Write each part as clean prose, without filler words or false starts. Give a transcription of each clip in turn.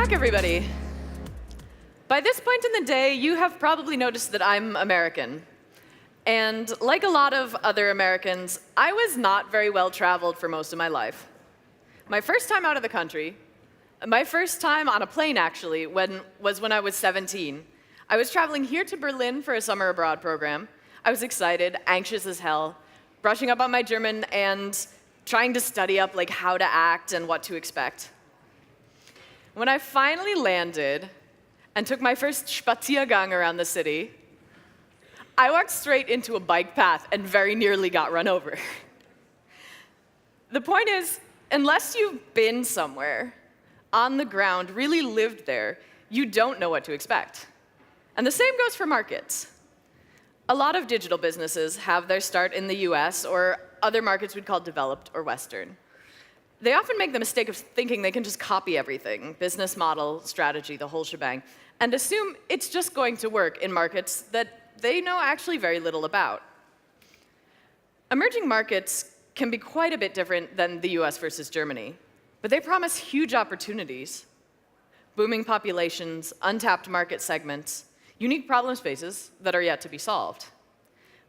back, everybody. By this point in the day, you have probably noticed that I'm American. And like a lot of other Americans, I was not very well traveled for most of my life. My first time out of the country, my first time on a plane, actually, was when I was 17. I was traveling here to Berlin for a summer abroad program. I was excited, anxious as hell, brushing up on my German and trying to study up like how to act and what to expect. When I finally landed and took my first Spaziergang around the city, I walked straight into a bike path and very nearly got run over. The point is, unless you've been somewhere on the ground, really lived there, you don't know what to expect. And the same goes for markets. A lot of digital businesses have their start in the US or other markets we'd call developed or Western. They often make the mistake of thinking they can just copy everything, business model, strategy, the whole shebang, and assume it's just going to work in markets that they know actually very little about. Emerging markets can be quite a bit different than the US versus Germany, but they promise huge opportunities. Booming populations, untapped market segments, unique problem spaces that are yet to be solved.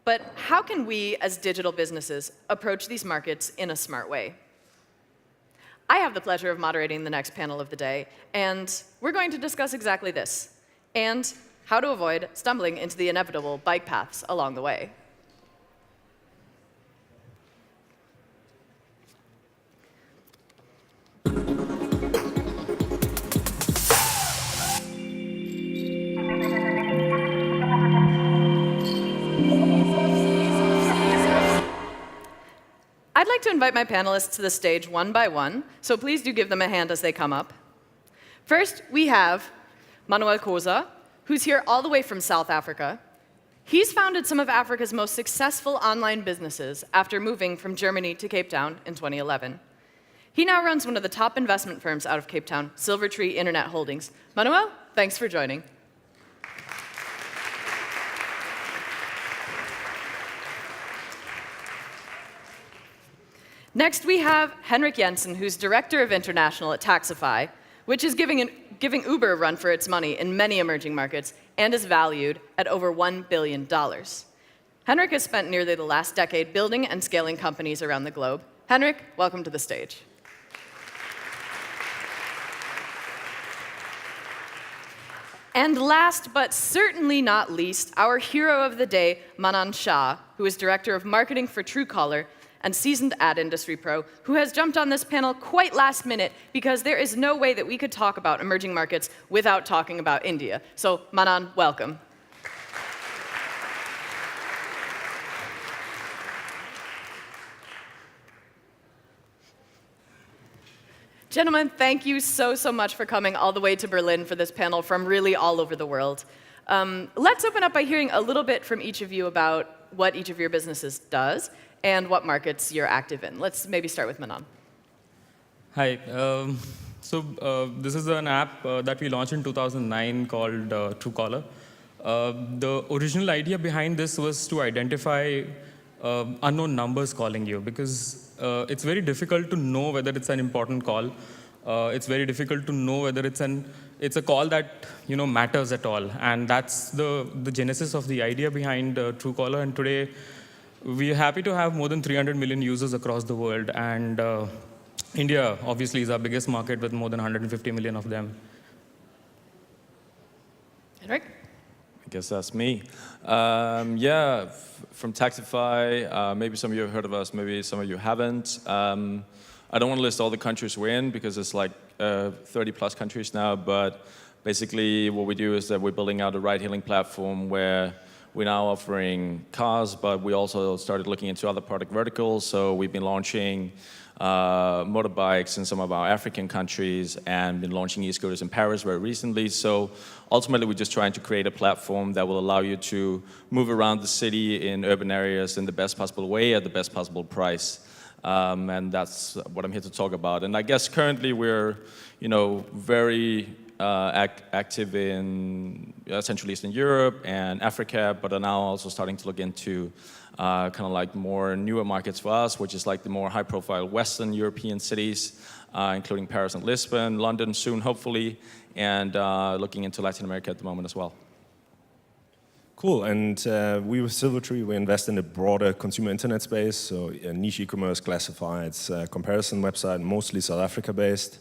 But how can we, as digital businesses, approach these markets in a smart way? I have the pleasure of moderating the next panel of the day, and we're going to discuss exactly this, and how to avoid stumbling into the inevitable bike paths along the way. I'd like to invite my panelists to the stage one by one, so please do give them a hand as they come up. First, we have Manuel Koser, who's here all the way from South Africa. He's founded some of Africa's most successful online businesses after moving from Germany to Cape Town in 2011. He now runs one of the top investment firms out of Cape Town, Silvertree Internet Holdings. Manuel, thanks for joining. Next, we have Henrique Jensen, who's Director of International at Taxify, which is giving Uber a run for its money in many emerging markets and is valued at over $1 billion. Henrik has spent nearly the last decade building and scaling companies around the globe. Henrik, welcome to the stage. And last, but certainly not least, our hero of the day, Manan Shah, who is Director of Marketing for Truecaller and seasoned ad industry pro, who has jumped on this panel quite last minute because there is no way that we could talk about emerging markets without talking about India. So, Manan, welcome. Gentlemen, thank you so much for coming all the way to Berlin for this panel from really all over the world. Let's open up by hearing a little bit from each of you about what each of your businesses does and what markets you're active in. Let's maybe start with Manan. Hi. This is an app that we launched in 2009 called Truecaller. The original idea behind this was to identify unknown numbers calling you, because it's very difficult to know whether it's an important call. It's very difficult to know whether it's a call that matters at all. And that's the genesis of the idea behind Truecaller. And today, we're happy to have more than 300 million users across the world, and India, obviously, is our biggest market with more than 150 million of them. Henrik? I guess that's me. Yeah, from Taxify, maybe some of you have heard of us, maybe some of you haven't. I don't want to list all the countries we're in, because it's like 30+ countries now, but basically what we do is that we're building out a ride-hailing platform where we're now offering cars, but we also started looking into other product verticals. So we've been launching motorbikes in some of our African countries and been launching e-scooters in Paris very recently. So ultimately, we're just trying to create a platform that will allow you to move around the city in urban areas in the best possible way at the best possible price. And that's what I'm here to talk about. And I guess currently we're, very active in Central Eastern Europe and Africa, but are now also starting to look into kind of like more newer markets for us, which is like the more high-profile Western European cities, including Paris and Lisbon, London soon, hopefully, and looking into Latin America at the moment as well. Cool, and we with Silvertree, we invest in the broader consumer internet space, so niche e-commerce, classifieds, comparison website, mostly South Africa-based.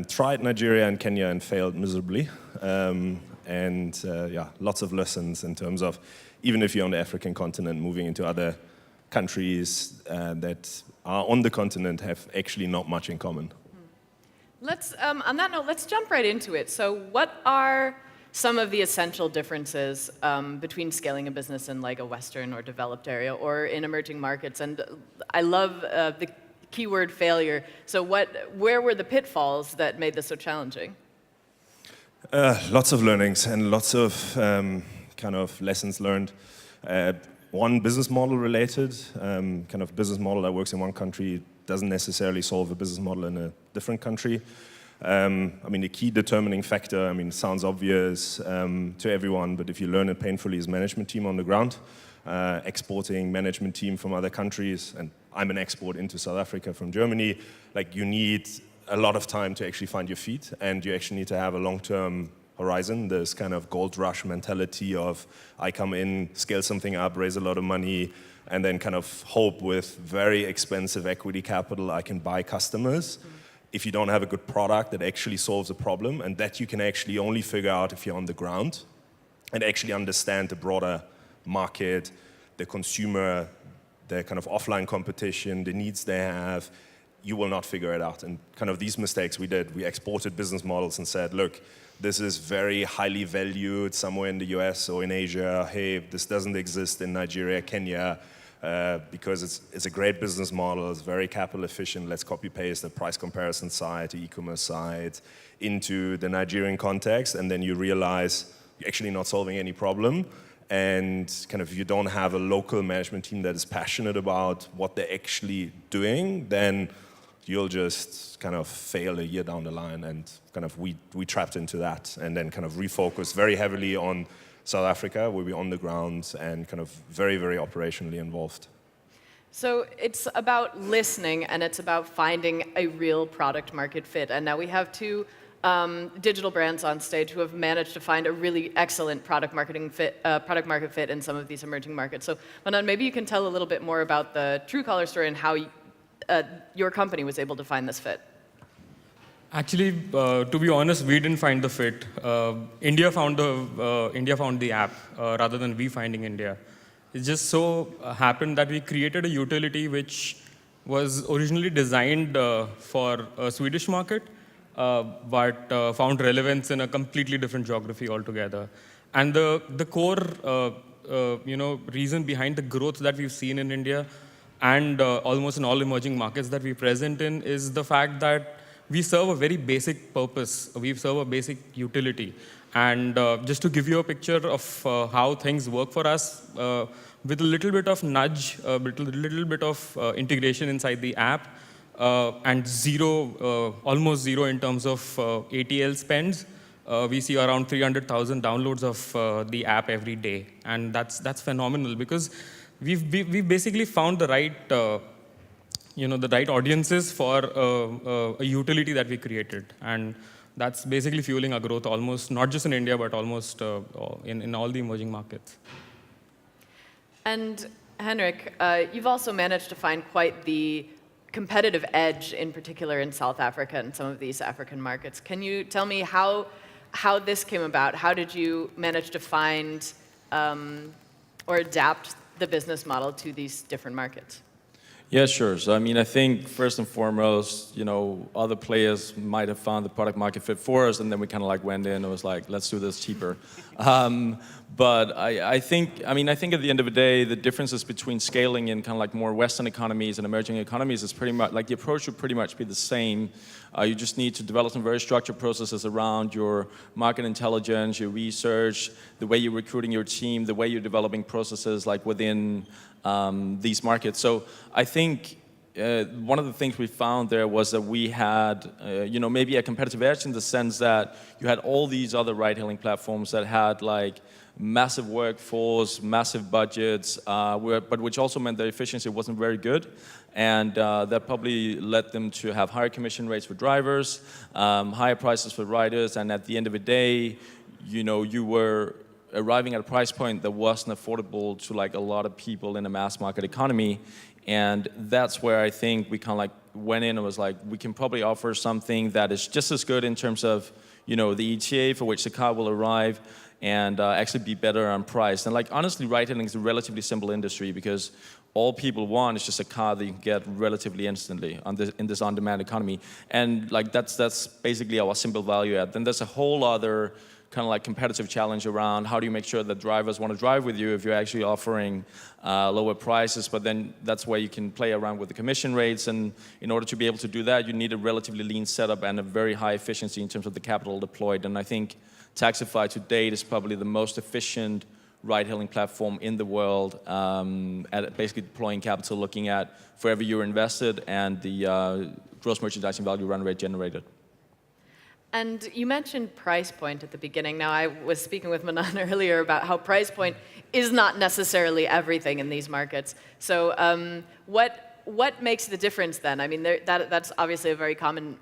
Tried Nigeria and Kenya and failed miserably. Yeah, lots of lessons in terms of, even if you're on the African continent, moving into other countries that are on the continent have actually not much in common. Let's, on that note, let's jump right into it. So what are some of the essential differences between scaling a business in like a Western or developed area or in emerging markets? And I love the keyword failure. So where were the pitfalls that made this so challenging? Lots of learnings and lots of kind of lessons learned. One, business model related, kind of business model that works in one country doesn't necessarily solve a business model in a different country. I mean, the key determining factor, I mean, sounds obvious to everyone, but if you learn it painfully, is management team on the ground, exporting management team from other countries, and I'm an export into South Africa from Germany. Like, you need a lot of time to actually find your feet, and you actually need to have a long-term horizon. This kind of gold rush mentality of, I come in, scale something up, raise a lot of money, and then kind of hope with very expensive equity capital I can buy customers. If you don't have a good product that actually solves a problem, and that you can actually only figure out if you're on the ground and actually understand the broader market, the consumer, the kind of offline competition, the needs they have, you will not figure it out. And kind of these mistakes we did. We exported business models and said, look, this is very highly valued somewhere in the US or in Asia. Hey, this doesn't exist in Nigeria, Kenya, because it's a great business model, it's very capital efficient. Let's copy paste the price comparison side, the e-commerce side into the Nigerian context, and then you realize you're actually not solving any problem. And kind of, if you don't have a local management team that is passionate about what they're actually doing, then you'll just kind of fail a year down the line. And kind of we trapped into that, and then kind of refocused very heavily on South Africa, where we're on the ground and kind of very, very operationally involved. So it's about listening, and it's about finding a real product market fit. And now we have two digital brands on stage who have managed to find a really excellent product market fit in some of these emerging markets. So Manan, maybe you can tell a little bit more about the Truecaller story and how your company was able to find this fit. Actually, to be honest, we didn't find the fit. India found the app rather than we finding India. It just so happened that we created a utility which was originally designed for a Swedish market, but found relevance in a completely different geography altogether. And the core reason behind the growth that we've seen in India and almost in all emerging markets that we're present in is the fact that we serve a very basic purpose. We serve a basic utility. And just to give you a picture of how things work for us, with a little bit of nudge, little bit of integration inside the app, and almost zero in terms of ATL spends, we see around 300,000 downloads of the app every day. And that's phenomenal, because we've basically found the right the right audiences for a utility that we created. And that's basically fueling our growth almost, not just in India, but almost in all the emerging markets. And Henrik, you've also managed to find quite the competitive edge, in particular in South Africa and some of these African markets. Can you tell me how this came about? How did you manage to find or adapt the business model to these different markets? Yeah, sure. So, I mean, I think first and foremost, other players might have found the product market fit for us, and then we kind of like went in and was like, let's do this cheaper. But I think at the end of the day, the differences between scaling in kind of like more Western economies and emerging economies is pretty much, like the approach would pretty much be the same. You just need to develop some very structured processes around your market intelligence, your research, the way you're recruiting your team, the way you're developing processes like within these markets. So I think one of the things we found there was that we had, maybe a competitive edge in the sense that you had all these other ride-hailing platforms that had like massive workforce, massive budgets, but which also meant their efficiency wasn't very good. And that probably led them to have higher commission rates for drivers, higher prices for riders, and at the end of the day, you were arriving at a price point that wasn't affordable to like a lot of people in a mass market economy. And that's where I think we kind of like went in and was like, we can probably offer something that is just as good in terms of, the ETA for which the car will arrive, and actually be better on price. And like honestly, ride-hailing is a relatively simple industry because all people want is just a car that you can get relatively instantly in this on-demand economy. And like that's basically our simple value add. Then there's a whole other kind of like competitive challenge around how do you make sure that drivers want to drive with you if you're actually offering lower prices, but then that's where you can play around with the commission rates, and in order to be able to do that, you need a relatively lean setup and a very high efficiency in terms of the capital deployed. And I think Taxify to date is probably the most efficient ride-hailing platform in the world at basically deploying capital, looking at wherever you're invested and the gross merchandising value run rate generated. And you mentioned price point at the beginning. Now, I was speaking with Manan earlier about how price point is not necessarily everything in these markets. So what makes the difference then? I mean, that's obviously a very common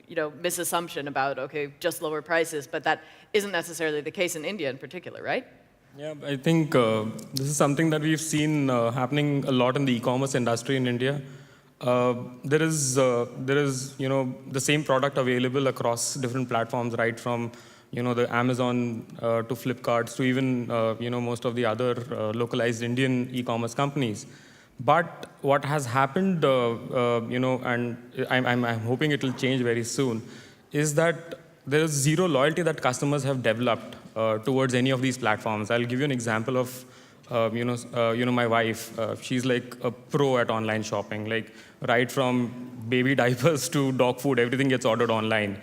misassumption about, okay, just lower prices, but that isn't necessarily the case in India in particular, right? Yeah, I think this is something that we've seen happening a lot in the e-commerce industry in India. There is the same product available across different platforms, right from the Amazon to Flipkart to even most of the other localized Indian e-commerce companies. But what has happened, and I'm hoping it will change very soon, is that there is zero loyalty that customers have developed towards any of these platforms. I'll give you an example of my wife. She's like a pro at online shopping, like right from baby diapers to dog food, everything gets ordered online.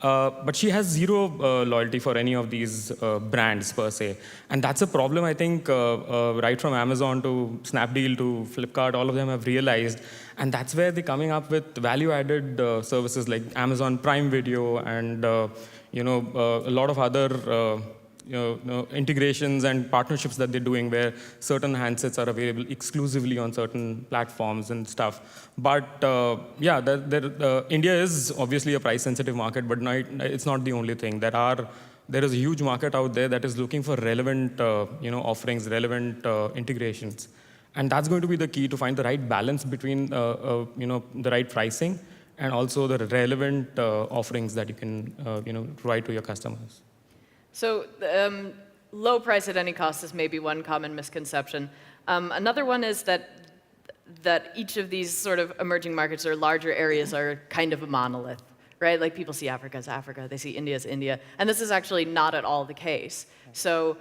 But she has zero loyalty for any of these brands per se. And that's a problem, I think, right from Amazon to Snapdeal to Flipkart, all of them have realized. And that's where they're coming up with value-added services like Amazon Prime Video and a lot of other integrations and partnerships that they're doing where certain handsets are available exclusively on certain platforms and stuff. But India is obviously a price-sensitive market, but it's not the only thing. There is a huge market out there that is looking for relevant offerings, relevant integrations. And that's going to be the key to find the right balance between the right pricing and also the relevant offerings that you can provide to your customers. So low price at any cost is maybe one common misconception. Another one is that each of these sort of emerging markets or larger areas are kind of a monolith, right? Like people see Africa as Africa, they see India as India, and this is actually not at all the case. So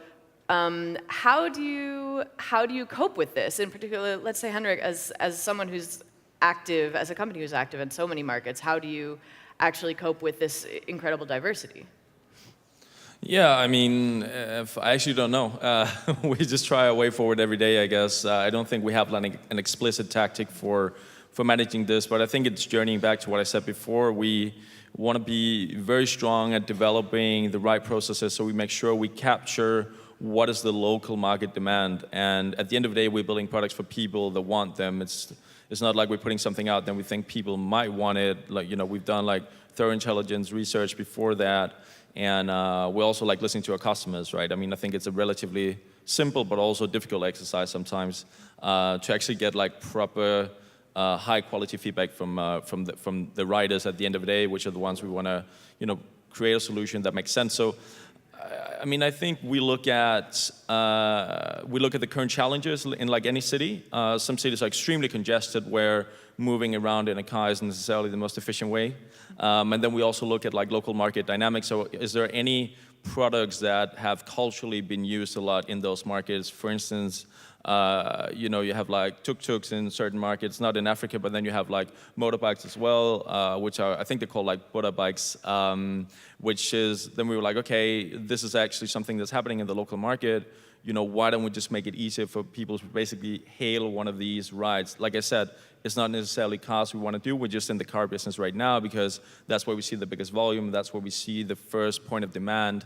how do you cope with this? In particular, let's say Henrik, as someone who's active, as a company who's active in so many markets, how do you actually cope with this incredible diversity? Yeah, I mean, I actually don't know. We just try our way forward every day, I guess. I don't think we have like an explicit tactic for managing this, but I think it's journeying back to what I said before. We want to be very strong at developing the right processes so we make sure we capture what is the local market demand. And at the end of the day, we're building products for people that want them. It's not like we're putting something out, then we think people might want it. Like, we've done like thorough intelligence research before that. And we also like listening to our customers, right? I mean, I think it's a relatively simple but also difficult exercise sometimes to actually get like proper high quality feedback from the riders at the end of the day, which are the ones we want to create a solution that makes sense. So I mean, I think we look at the current challenges in like any city. Some cities are extremely congested where moving around in a car isn't necessarily the most efficient way. And then we also look at like local market dynamics. So is there any products that have culturally been used a lot in those markets? For instance, you have like tuk-tuks in certain markets, not in Africa, but then you have like motorbikes as well, which are, I think they're called like Buddha bikes, which is, then we were like, okay, this is actually something that's happening in the local market. Why don't we just make it easier for people to basically hail one of these rides? Like I said, it's not necessarily cars we want to do. We're just in the car business right now because that's where we see the biggest volume. That's where we see the first point of demand.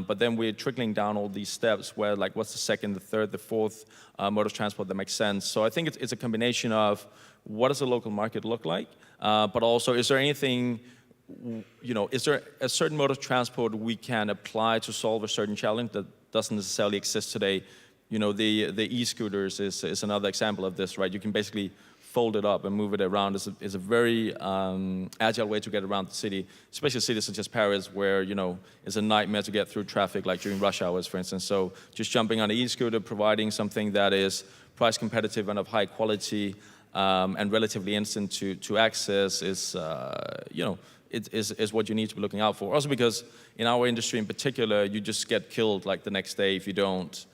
But then we're trickling down all these steps where, like, what's the second, the third, the fourth mode of transport that makes sense. So I think it's a combination of what does the local market look like, but also is there anything, is there a certain mode of transport we can apply to solve a certain challenge that doesn't necessarily exist today? The e-scooters is another example of this, right? You can basically fold it up and move it around. It's a very agile way to get around the city, especially cities such as Paris, where it's a nightmare to get through traffic, like during rush hours, for instance. So just jumping on an e-scooter, providing something that is price competitive and of high quality and relatively instant to access is, is what you need to be looking out for. Also because in our industry in particular, you just get killed like the next day if you don't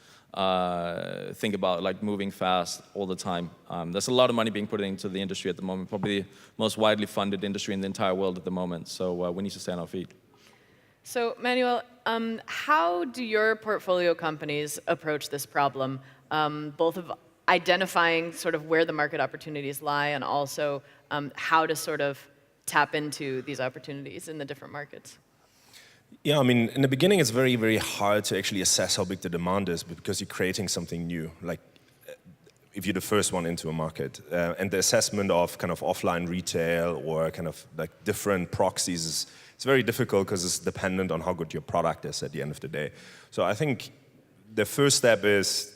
think about like moving fast all the time. There's a lot of money being put into the industry at the moment, probably the most widely funded industry in the entire world at the moment. So we need to stay on our feet. So Manuel, how do your portfolio companies approach this problem, both of identifying sort of where the market opportunities lie and also how to sort of tap into these opportunities in the different markets? Yeah, I mean, in the beginning, it's very, very hard to actually assess how big the demand is because you're creating something new. Like, if you're the first one into a market, and the assessment of kind of offline retail or kind of like different proxies it's very difficult because it's dependent on how good your product is at the end of the day. So I think the first step is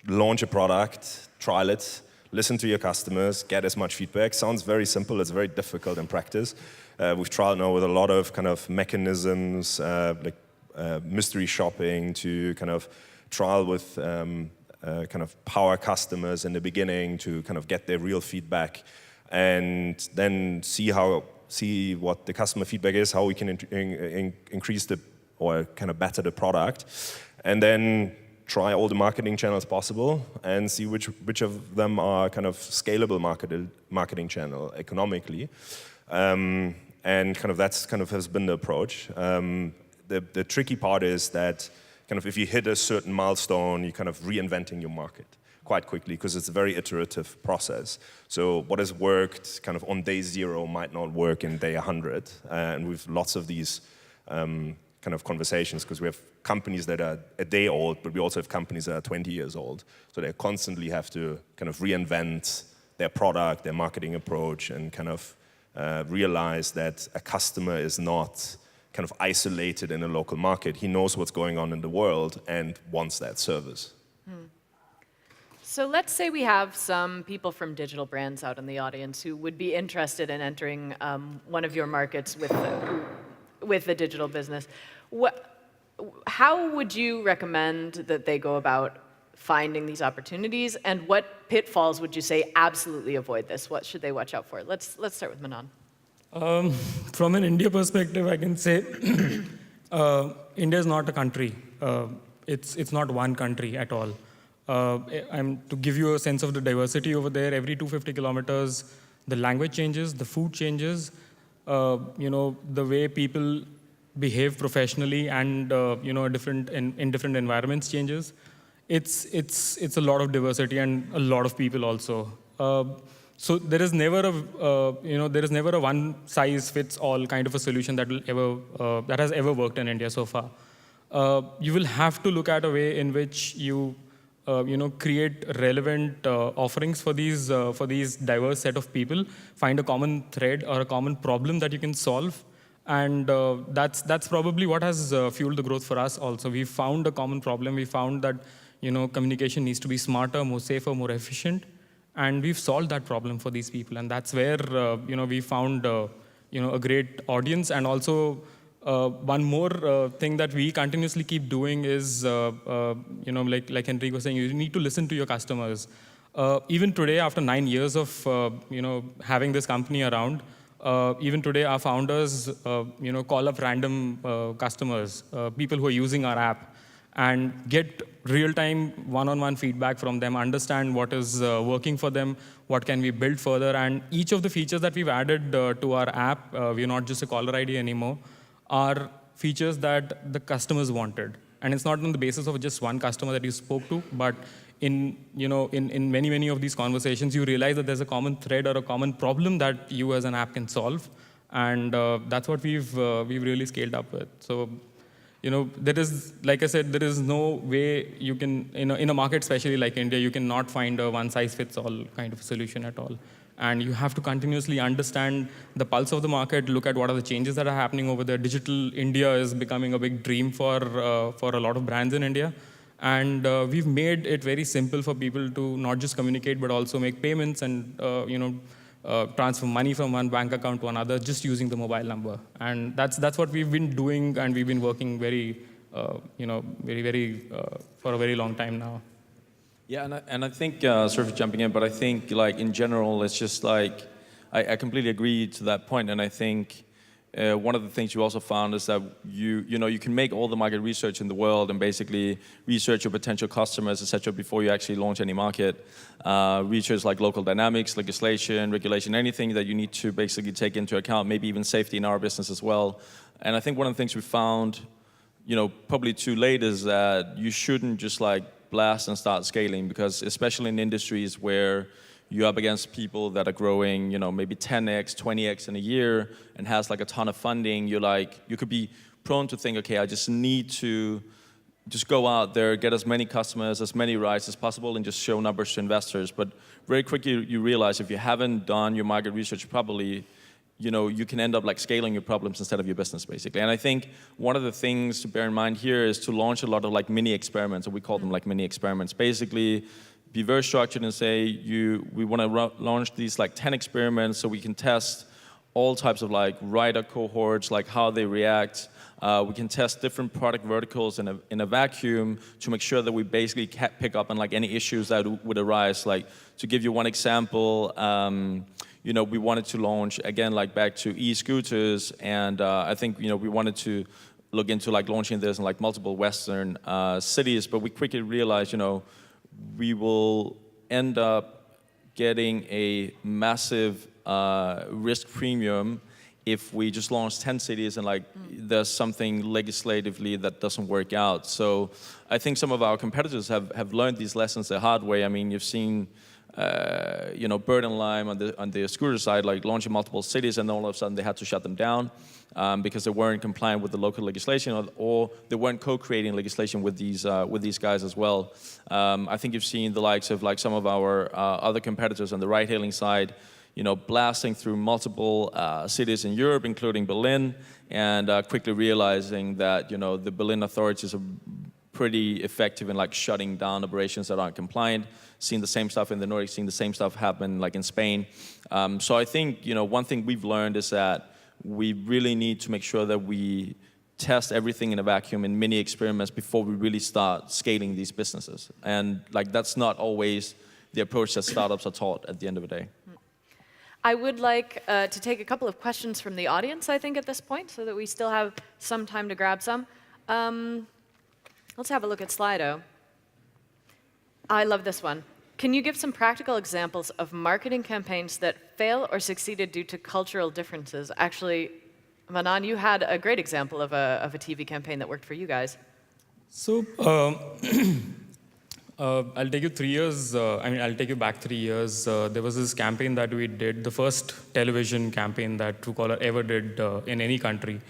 launch a product, trial it, listen to your customers, get as much feedback. Sounds very simple. It's very difficult in practice. We've tried now with a lot of kind of mechanisms, like mystery shopping to kind of trial with kind of power customers in the beginning to kind of get their real feedback and then see what the customer feedback is, how we can increase or kind of better the product, and then try all the marketing channels possible and see which of them are kind of scalable marketing channel economically. And kind of that's kind of has been the approach. The tricky part is that kind of if you hit a certain milestone, you're kind of reinventing your market quite quickly because it's a very iterative process. So what has worked kind of on day 0 might not work in day 100. And we've lots of these kind of conversations because we have companies that are a day old, but we also have companies that are 20 years old. So they constantly have to kind of reinvent their product, their marketing approach, and kind of realize that a customer is not kind of isolated in a local market. He knows what's going on in the world and wants that service. So let's say we have some people from digital brands out in the audience who would be interested in entering one of your markets with the digital business. How would you recommend that they go about finding these opportunities, and what pitfalls would you say absolutely avoid this? What should they watch out for? Let's start with Manan. From an India perspective, I can say India is not a country. It's not one country at all. To give you a sense of the diversity over there, every 250 kilometers, the language changes, the food changes, the way people behave professionally and in different environments changes. It's a lot of diversity and a lot of people also. So there is never a one size fits all kind of a solution that has ever worked in India so far. You will have to look at a way in which you create relevant offerings for these diverse set of people. Find a common thread or a common problem that you can solve. And that's probably what has fueled the growth for us also. We found a common problem. We found that communication needs to be smarter, more safer, more efficient. And we've solved that problem for these people. And that's where we found a great audience. And also one more thing that we continuously keep doing is, like Henrik was saying, you need to listen to your customers. Even today, after 9 years of having this company around, even today, our founders, call up random customers, people who are using our app, and get real-time one-on-one feedback from them, understand what is working for them, what can we build further, and each of the features that we've added to our app, we're not just a caller ID anymore, are features that the customers wanted. And it's not on the basis of just one customer that you spoke to, but in many of these conversations, you realize that there's a common thread or a common problem that you as an app can solve. And that's what we've really scaled up with. So there is, like I said, there is no way you can, in a market especially like India, you cannot find a one-size-fits-all kind of solution at all. And you have to continuously understand the pulse of the market, look at what are the changes that are happening over there. Digital India is becoming a big dream for a lot of brands in India. And we've made it very simple for people to not just communicate, but also make payments and transfer money from one bank account to another just using the mobile number. And that's what we've been doing, and we've been working very, for a very long time now. Yeah, and I think, sorry for jumping in, but I think like in general, it's just like, I completely agree to that point, and I think one of the things you also found is that you can make all the market research in the world and basically research your potential customers, etc., before you actually launch any market. Research like local dynamics, legislation, regulation, anything that you need to basically take into account, maybe even safety in our business as well. And I think one of the things we found, probably too late, is that you shouldn't just like blast and start scaling, because especially in industries where you're up against people that are growing, maybe 10x, 20x in a year and has like a ton of funding, you could be prone to think, okay, I just need to just go out there, get as many customers, as many rights as possible, and just show numbers to investors. But very quickly you realize if you haven't done your market research properly, you can end up like scaling your problems instead of your business, basically. And I think one of the things to bear in mind here is to launch a lot of like mini experiments, or we call them like mini experiments. Basically, be very structured and say, we want to launch these like 10 experiments so we can test all types of like rider cohorts, like how they react. We can test different product verticals in a vacuum to make sure that we basically pick up on like any issues that would arise. Like, to give you one example, we wanted to launch, again, like back to e-scooters, and I think, we wanted to look into like launching this in like multiple Western cities, but we quickly realized, we will end up getting a massive risk premium if we just launch 10 cities and like there's something legislatively that doesn't work out. So I think some of our competitors have learned these lessons the hard way. I mean, you've seen Bird and Lime on the scooter side, like launching multiple cities, and then all of a sudden they had to shut them down because they weren't compliant with the local legislation, or they weren't co-creating legislation with these guys as well. I think you've seen the likes of like some of our other competitors on the ride-hailing side, blasting through multiple cities in Europe, including Berlin, and quickly realizing that the Berlin authorities are pretty effective in like shutting down operations that aren't compliant. Seeing the same stuff in the Nordics, seeing the same stuff happen like in Spain. So I think one thing we've learned is that we really need to make sure that we test everything in a vacuum in mini experiments before we really start scaling these businesses. And like that's not always the approach that startups are taught at the end of the day. I would like to take a couple of questions from the audience, I think, at this point, so that we still have some time to grab some. Let's have a look at Slido. I love this one. Can you give some practical examples of marketing campaigns that fail or succeeded due to cultural differences? Actually, Manan, you had a great example of a TV campaign that worked for you guys. So I'll take you 3 years. I'll take you back 3 years. There was this campaign that we did, the first television campaign that Truecaller ever did in any country.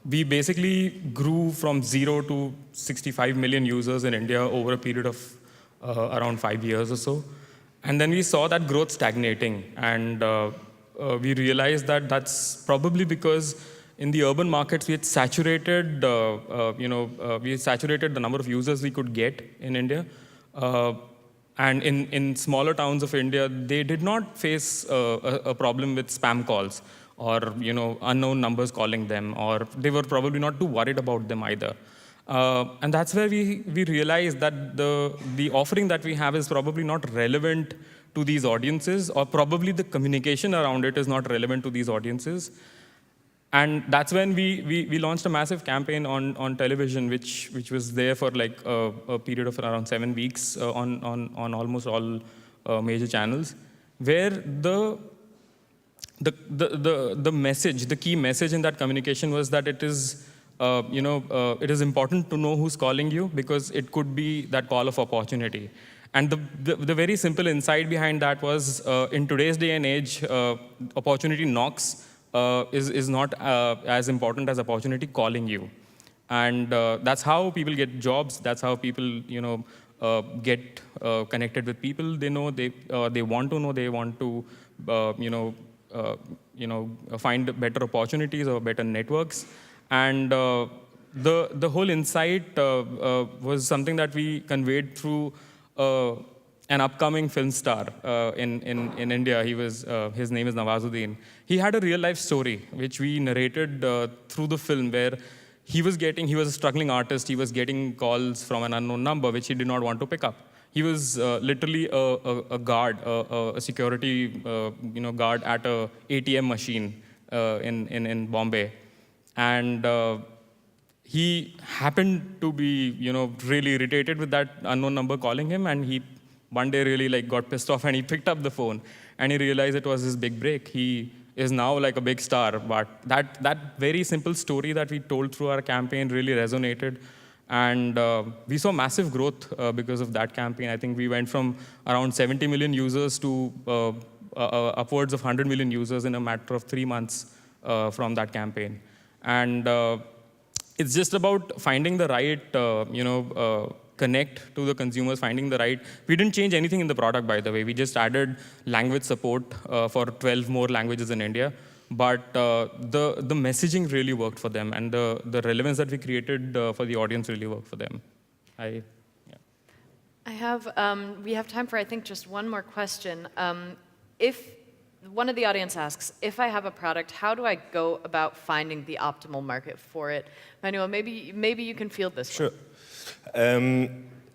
We basically grew from 0 to 65 million users in India over a period of around 5 years or so. And then we saw that growth stagnating. And we realized that that's probably because in the urban markets, we had saturated, we had saturated the number of users we could get in India. And in smaller towns of India, they did not face a problem with spam calls, or unknown numbers calling them, or they were probably not too worried about them either. And that's where we realized that the offering that we have is probably not relevant to these audiences, or probably the communication around it is not relevant to these audiences. And that's when we launched a massive campaign on television, which was there for like a period of around 7 weeks on almost all major channels, where the message, the key message in that communication was that it is, it is important to know who's calling you, because it could be that call of opportunity. And the very simple insight behind that was, in today's day and age, opportunity knocks is not as important as opportunity calling you. And that's how people get jobs. That's how people, get connected with people. They know they want to know. They want to, find better opportunities or better networks. And the whole insight was something that we conveyed through an upcoming film star in India. His name is Nawazuddin. He had a real life story which we narrated through the film, where he was a struggling artist. He was getting calls from an unknown number which he did not want to pick up. He was literally a guard, a security guard at a ATM machine in Bombay, and he happened to be really irritated with that unknown number calling him, and he one day really got pissed off, and he picked up the phone, and he realized it was his big break. He is now like a big star, but that very simple story that we told through our campaign really resonated. And we saw massive growth because of that campaign. I think we went from around 70 million users to upwards of 100 million users in a matter of 3 months from that campaign. And it's just about finding the right, connect to the consumers, finding the right. We didn't change anything in the product, by the way. We just added language support for 12 more languages in India. But the messaging really worked for them, and the relevance that we created for the audience really worked for them. We have time for, I think, just one more question. If one of the audience asks, if I have a product, how do I go about finding the optimal market for it? Manuel, maybe you can field this one. Sure.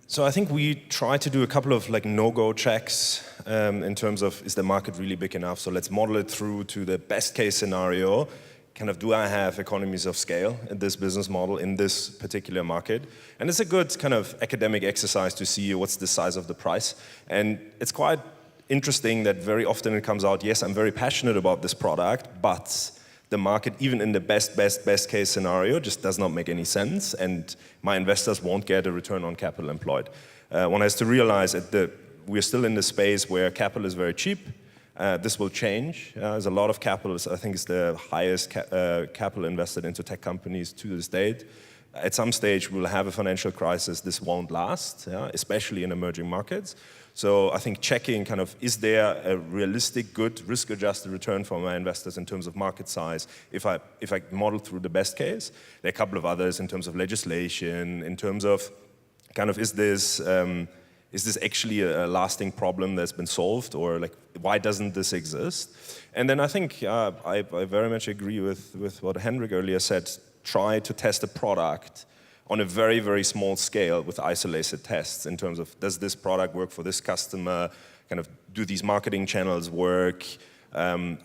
So I think we try to do a couple of no-go checks in terms of, is the market really big enough? So let's model it through to the best case scenario. Do I have economies of scale in this business model in this particular market? And it's a good academic exercise to see what's the size of the price. And it's quite interesting that very often it comes out, yes, I'm very passionate about this product, but the market, even in the best case scenario, just does not make any sense, and my investors won't get a return on capital employed. One has to realize that we're still in the space where capital is very cheap. This will change. There's a lot of capital. I think it's the highest capital invested into tech companies to this date. At some stage, we'll have a financial crisis. This won't last, especially in emerging markets. So I think checking is there a realistic, good, risk-adjusted return for my investors in terms of market size if I model through the best case. There are a couple of others in terms of legislation, in terms of is this actually a lasting problem that's been solved, or why doesn't this exist? And then I think I very much agree with what Henrik earlier said. Try to test a product on a very, very small scale with isolated tests in terms of, does this product work for this customer? Do these marketing channels work? And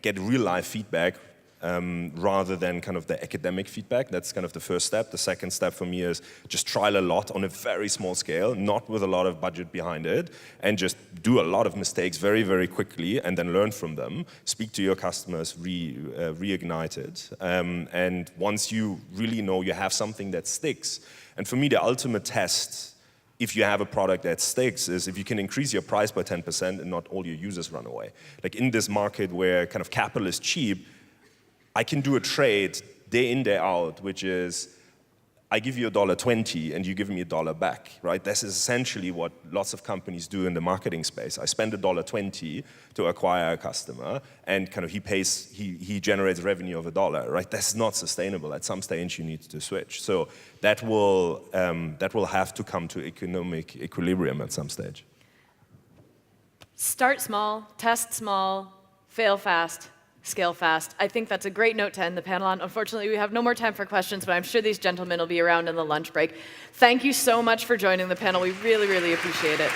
get real life feedback rather than the academic feedback. That's the first step. The second step for me is just trial a lot on a very small scale, not with a lot of budget behind it, and just do a lot of mistakes very, very quickly and then learn from them. Speak to your customers, reignite it. And once you really know you have something that sticks, and for me the ultimate test, if you have a product that sticks, is if you can increase your price by 10% and not all your users run away. In this market where capital is cheap, I can do a trade day in, day out, which is I give you $1.20 and you give me $1 back, right? This is essentially what lots of companies do in the marketing space. I spend $1.20 to acquire a customer, and he generates revenue of $1, right? That's not sustainable. At some stage you need to switch. So that will have to come to economic equilibrium at some stage. Start small, test small, fail fast, scale fast. I think that's a great note to end the panel on. Unfortunately, we have no more time for questions, but I'm sure these gentlemen will be around in the lunch break. Thank you so much for joining the panel. We really, really appreciate it.